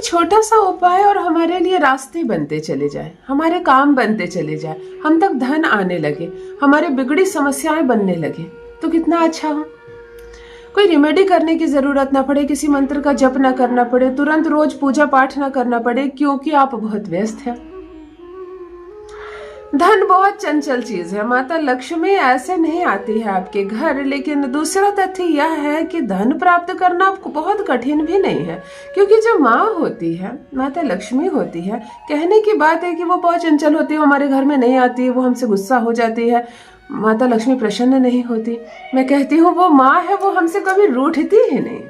छोटा सा उपाय और हमारे लिए रास्ते बनते चले जाए, हमारे काम बनते चले जाए, हम तक धन आने लगे, हमारे बिगड़ी समस्याएं बनने लगे, तो कितना अच्छा हो। कोई रेमेडी करने की जरूरत ना पड़े, किसी मंत्र का जप ना करना पड़े, तुरंत रोज पूजा पाठ ना करना पड़े, क्योंकि आप बहुत व्यस्त हैं। धन बहुत चंचल चीज है। माता लक्ष्मी ऐसे नहीं आती है आपके घर, लेकिन दूसरा तथ्य यह है कि धन प्राप्त करना आपको बहुत कठिन भी नहीं है, क्योंकि जो माँ होती है, माता लक्ष्मी होती है, कहने की बात है कि वो बहुत चंचल होती है, हमारे घर में नहीं आती है, वो हमसे गुस्सा हो जाती है, माता लक्ष्मी प्रसन्न नहीं होती। मैं कहती हूँ वो माँ है, वो हमसे कभी रूठती ही नहीं,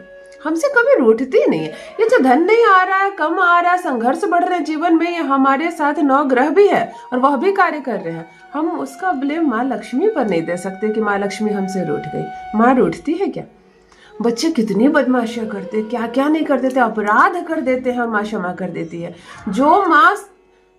हमसे कभी रूठती नहीं है। ये जो धन नहीं आ रहा है, कम आ रहा है, संघर्ष बढ़ रहे जीवन में, ये हमारे साथ 9 ग्रह भी है और वह भी कार्य कर रहे हैं। हम उसका ब्लेम माँ लक्ष्मी पर नहीं दे सकते कि माँ लक्ष्मी हमसे रूठ गई। माँ रूठती है क्या? बच्चे कितनी बदमाशियां करते, क्या क्या नहीं कर देते, अपराध कर देते हैं, माँ क्षमा कर देती है। जो माँ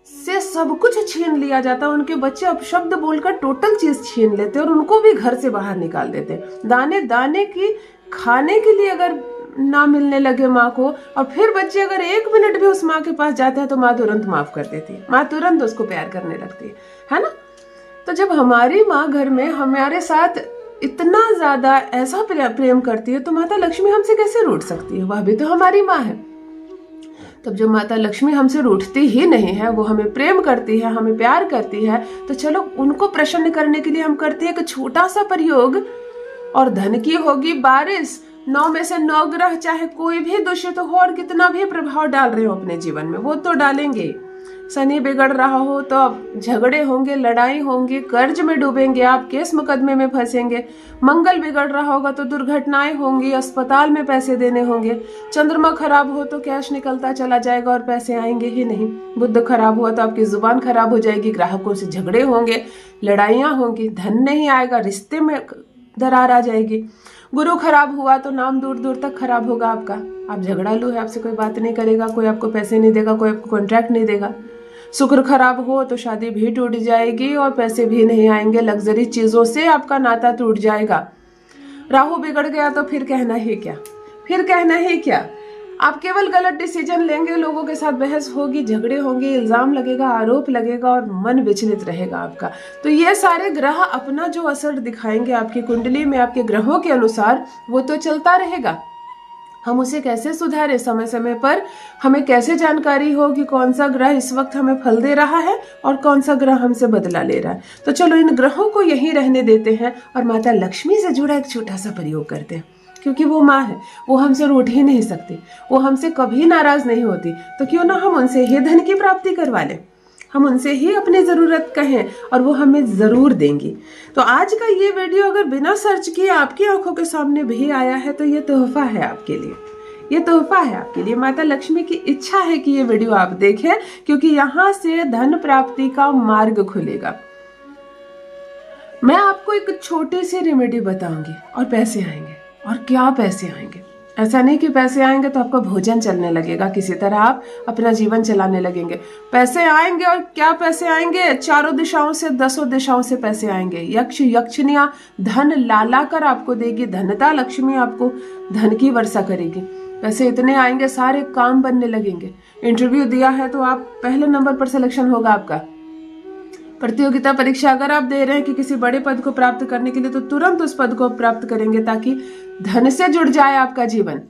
से सब कुछ छीन लिया जाता है, उनके बच्चे अपशब्द बोलकर टोटल चीज छीन लेते और उनको भी घर से बाहर निकाल देते। दाने दाने की खाने के लिए अगर ना मिलने लगे माँ को, और फिर बच्चे अगर 1 मिनट भी उस माँ के पास जाते हैं तो माँ तुरंत माफ कर देती है, माँ तुरंत उसको प्यार करने लगती है ना। तो जब हमारी माँ घर में हमारे साथ इतना ज्यादा ऐसा प्रेम करती है, तो माता लक्ष्मी हमसे कैसे रूठ सकती है? वह भी तो हमारी माँ है। तब जो माता लक्ष्मी हमसे रूठती ही नहीं है, वो हमें प्रेम करती है, हमें प्यार करती है, तो चलो उनको प्रसन्न करने के लिए हम करते हैं एक छोटा सा प्रयोग, और धन की होगी बारिश। 9 में से 9 ग्रह चाहे कोई भी दूषित हो और कितना भी प्रभाव डाल रहे हो अपने जीवन में, वो तो डालेंगे। शनि बिगड़ रहा हो तो अब झगड़े होंगे, लड़ाई होंगी, कर्ज में डूबेंगे आप, केस मुकदमे में फंसेंगे। मंगल बिगड़ रहा होगा तो दुर्घटनाएं होंगी, अस्पताल में पैसे देने होंगे। चंद्रमा खराब हो तो कैश निकलता चला जाएगा और पैसे आएंगे ही नहीं। बुध खराब हुआ तो आपकी जुबान खराब हो जाएगी, ग्राहकों से झगड़े होंगे, लड़ाइयां होंगी, धन नहीं आएगा, रिश्ते में दरार आ जाएगी। गुरु खराब हुआ तो नाम दूर दूर तक खराब होगा आपका, आप झगड़ालू है, आपसे कोई बात नहीं करेगा, कोई आपको पैसे नहीं देगा, कोई आपको कॉन्ट्रैक्ट नहीं देगा। शुक्र खराब हो तो शादी भी टूट जाएगी और पैसे भी नहीं आएंगे, लग्जरी चीजों से आपका नाता टूट जाएगा। राहु बिगड़ गया तो फिर कहना ही क्या, फिर कहना ही क्या। आप केवल गलत डिसीजन लेंगे, लोगों के साथ बहस होगी, झगड़े होंगे, इल्जाम लगेगा, आरोप लगेगा और मन विचलित रहेगा आपका। तो ये सारे ग्रह अपना जो असर दिखाएंगे आपकी कुंडली में, आपके ग्रहों के अनुसार, वो तो चलता रहेगा। हम उसे कैसे सुधारें, समय समय पर हमें कैसे जानकारी हो कि कौन सा ग्रह इस वक्त हमें फल दे रहा है और कौन सा ग्रह हमसे बदला ले रहा है। तो चलो इन ग्रहों को यहीं रहने देते हैं और माता लक्ष्मी से जुड़ा एक छोटा सा प्रयोग करते हैं, क्योंकि वो माँ है, वो हमसे रूठ ही नहीं सकती, वो हमसे कभी नाराज नहीं होती। तो क्यों ना हम उनसे ही धन की प्राप्ति करवा लें, हम उनसे ही अपनी जरूरत कहें और वो हमें जरूर देंगी। तो आज का ये वीडियो अगर बिना सर्च किए आपकी आंखों के सामने भी आया है तो ये तोहफा है आपके लिए, ये तोहफा है आपके लिए। माता लक्ष्मी की इच्छा है कि ये वीडियो आप देखें, क्योंकि यहाँ से धन प्राप्ति का मार्ग खुलेगा। मैं आपको एक छोटी सी रेमेडी बताऊंगी और पैसे आएंगे। और क्या पैसे आएंगे? ऐसा नहीं कि पैसे आएंगे तो आपका भोजन चलने लगेगा, किसी तरह आप अपना जीवन चलाने लगेंगे। पैसे आएंगे, और क्या पैसे आएंगे? चारों दिशाओं से, 10 दिशाओं से पैसे आएंगे। यक्ष यक्षिनियां धन लाला कर आपको देगी, धनता लक्ष्मी आपको धन की वर्षा करेगी। पैसे इतने आएंगे, सारे काम बनने लगेंगे। इंटरव्यू दिया है तो आप पहले नंबर पर सिलेक्शन होगा आपका। प्रतियोगिता परीक्षा अगर आप दे रहे हैं कि किसी बड़े पद को प्राप्त करने के लिए, तो तुरंत उस पद को प्राप्त करेंगे, ताकि धन से जुड़ जाए आपका जीवन।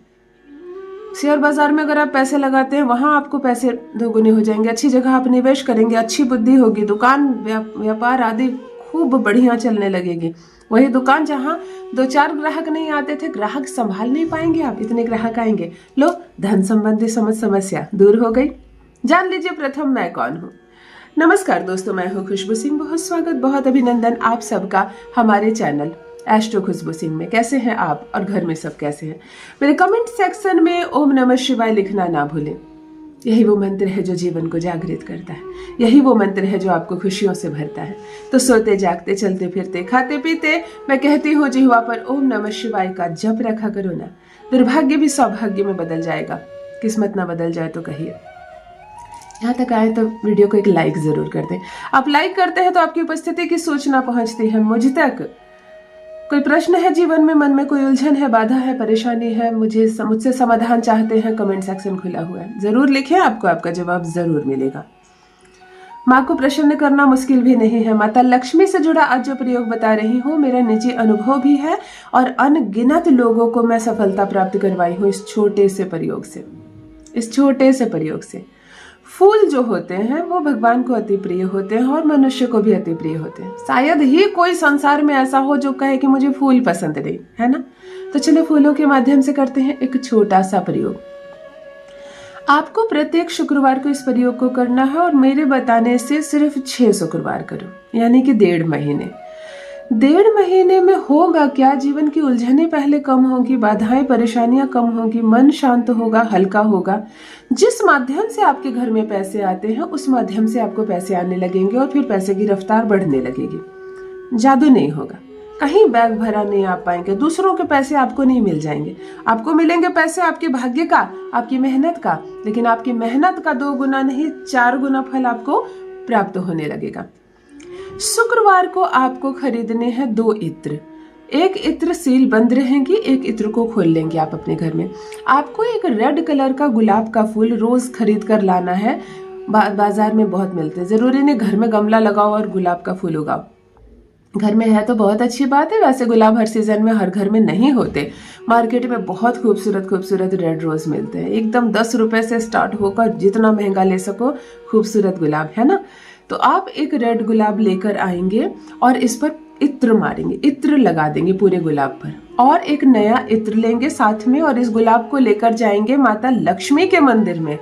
शेयर बाजार में अगर आप पैसे लगाते हैं, वहां आपको पैसे दोगुने हो जाएंगे। अच्छी जगह आप निवेश करेंगे, अच्छी बुद्धि होगी, दुकान व्यापार आदि खूब बढ़िया चलने लगेगी। वही दुकान जहां 2-4 ग्राहक नहीं आते थे, ग्राहक संभाल नहीं पाएंगे आप, इतने ग्राहक आएंगे। लो, धन संबंधी समस्या दूर हो गई। जान लीजिए प्रथम मैं कौन हूँ। नमस्कार दोस्तों, मैं हूँ खुशबू सिंह। बहुत स्वागत, बहुत अभिनंदन आप सबका हमारे चैनल एस्ट्रो खुशबू सिंह में। कैसे हैं आप और घर में सब कैसे हैं? मेरे कमेंट सेक्शन में ओम नमः शिवाय लिखना ना भूलें। यही वो मंत्र है जो जीवन को जागृत करता है, यही वो मंत्र है जो आपको खुशियों से भरता है। तो सोते जागते, चलते फिरते, खाते पीते मैं कहती हूँ जिह्वा पर ओम नमः शिवाय का जप रखा करो ना। दुर्भाग्य भी सौभाग्य में बदल जाएगा, किस्मत ना बदल जाए तो कहिए। यहाँ तक आए तो वीडियो को एक लाइक जरूर कर दें। आप लाइक करते हैं तो आपकी उपस्थिति की सूचना पहुंचती है मुझ तक। कोई प्रश्न है जीवन में, मन में कोई उलझन है, बाधा है, परेशानी है, मुझसे समाधान चाहते हैं, कमेंट सेक्शन खुला हुआ है, जरूर लिखें, आपको आपका जवाब जरूर मिलेगा। माँ को प्रसन्न करना मुश्किल भी नहीं है। माता लक्ष्मी से जुड़ा आज जो प्रयोग बता रही हूँ मेरा निजी अनुभव भी है और अनगिनत लोगों को मैं सफलता प्राप्त करवाई हूँ इस छोटे से प्रयोग से। फूल जो होते हैं वो भगवान को अति प्रिय होते हैं और मनुष्य को भी अति प्रिय होते हैं। शायद ही कोई संसार में ऐसा हो जो कहे कि मुझे फूल पसंद नहीं, है ना। तो चलो फूलों के माध्यम से करते हैं एक छोटा सा प्रयोग। आपको प्रत्येक शुक्रवार को इस प्रयोग को करना है और मेरे बताने से सिर्फ 6 शुक्रवार करो, यानी कि 1.5 महीने। 1.5 महीने में होगा क्या, जीवन की उलझनें पहले कम होगी, बाधाएं परेशानियां कम होगी, मन शांत होगा, हल्का होगा। जिस माध्यम से आपके घर में पैसे आते हैं उस माध्यम से आपको पैसे आने लगेंगे और फिर पैसे की रफ्तार बढ़ने लगेगी। जादू नहीं होगा, कहीं बैग भरा नहीं आ पाएंगे, दूसरों के पैसे आपको नहीं मिल जाएंगे। आपको मिलेंगे पैसे आपके भाग्य का, आपकी मेहनत का, लेकिन आपकी मेहनत का 2 गुना नहीं 4 गुना फल आपको प्राप्त होने लगेगा। शुक्रवार को आपको खरीदने हैं 2 इत्र। एक इत्र सील बंद रहेंगी, एक इत्र को खोल लेंगे आप अपने घर में। आपको एक रेड कलर का गुलाब का फूल रोज खरीद कर लाना है। बाजार में बहुत मिलते हैं, जरूरी नहीं घर में गमला लगाओ और गुलाब का फूल उगाओ। घर में है तो बहुत अच्छी बात है, वैसे गुलाब हर सीजन में हर घर में नहीं होते। मार्केट में बहुत खूबसूरत रेड रोज मिलते हैं, एकदम 10 रुपए से स्टार्ट होकर जितना महंगा ले सको खूबसूरत गुलाब, है ना। तो आप एक रेड गुलाब लेकर आएंगे और इस पर इत्र मारेंगे, इत्र लगा देंगे पूरे गुलाब पर और एक नया इत्र लेंगे साथ में और इस गुलाब को लेकर जाएंगे माता लक्ष्मी के मंदिर में।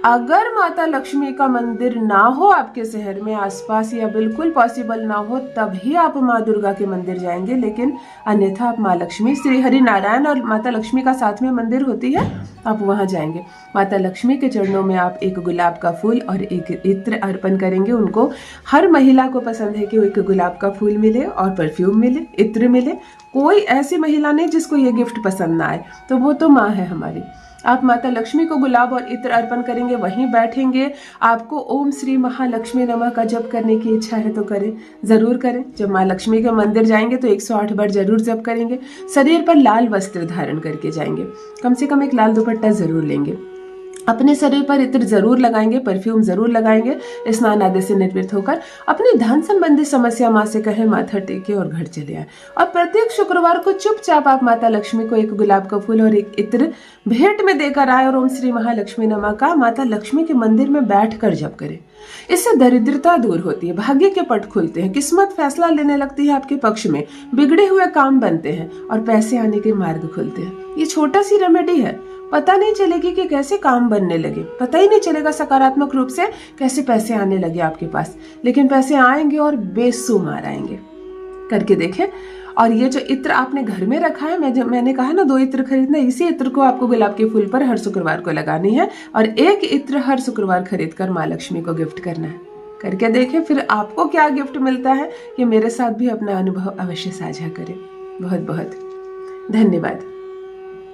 अगर माता लक्ष्मी का मंदिर ना हो आपके शहर में आसपास या बिल्कुल पॉसिबल ना हो तभी आप माँ दुर्गा के मंदिर जाएंगे, लेकिन अन्यथा आप माँ लक्ष्मी, श्री हरि नारायण और माता लक्ष्मी का साथ में मंदिर होती है, आप वहां जाएंगे। माता लक्ष्मी के चरणों में आप एक गुलाब का फूल और एक इत्र अर्पण करेंगे। उनको, हर महिला को पसंद है कि एक गुलाब का फूल मिले और परफ्यूम मिले, इत्र मिले। कोई ऐसी महिला नहीं जिसको ये गिफ्ट पसंद ना आए, तो वो तो माँ है हमारी। आप माता लक्ष्मी को गुलाब और इत्र अर्पण करेंगे, वहीं बैठेंगे। आपको ओम श्री महालक्ष्मी नमः का जप करने की इच्छा है तो करें, जरूर करें। जब माँ लक्ष्मी के मंदिर जाएंगे तो 108 बार जरूर जप करेंगे। शरीर पर लाल वस्त्र धारण करके जाएंगे, कम से कम एक लाल दुपट्टा जरूर लेंगे। अपने शरीर पर इत्र जरूर लगाएंगे, परफ्यूम जरूर लगाएंगे। स्नान आदि से निवृत्त होकर अपनी धन संबंधी समस्या माँ से कहें, माथा टेके और घर चले आए। और प्रत्येक शुक्रवार को चुपचाप आप माता लक्ष्मी को एक गुलाब का फूल और एक इत्र भेंट में देकर आए और ओम श्री महालक्ष्मी नमः का माता लक्ष्मी के मंदिर में बैठकर जप करें। इससे दरिद्रता दूर होती है, भाग्य के पट खुलते हैं, किस्मत फैसला लेने लगती है आपके पक्ष में, बिगड़े हुए काम बनते हैं और पैसे आने के मार्ग खुलते हैं। ये छोटा सी रेमेडी है, पता नहीं चलेगी कि कैसे काम बनने लगे, पता ही नहीं चलेगा सकारात्मक रूप से कैसे पैसे आने लगे आपके पास, लेकिन पैसे आएंगे और बेशुमार आएंगे। करके देखें। और ये जो इत्र आपने घर में रखा है, मैंने कहा ना 2 इत्र खरीदना, इसी इत्र को आपको गुलाब के फूल पर हर शुक्रवार को लगानी है और एक इत्र हर शुक्रवार खरीद कर माँ लक्ष्मी को गिफ्ट करना है। करके देखें, फिर आपको क्या गिफ्ट मिलता है ये मेरे साथ भी अपना अनुभव अवश्य साझा करें। बहुत बहुत धन्यवाद।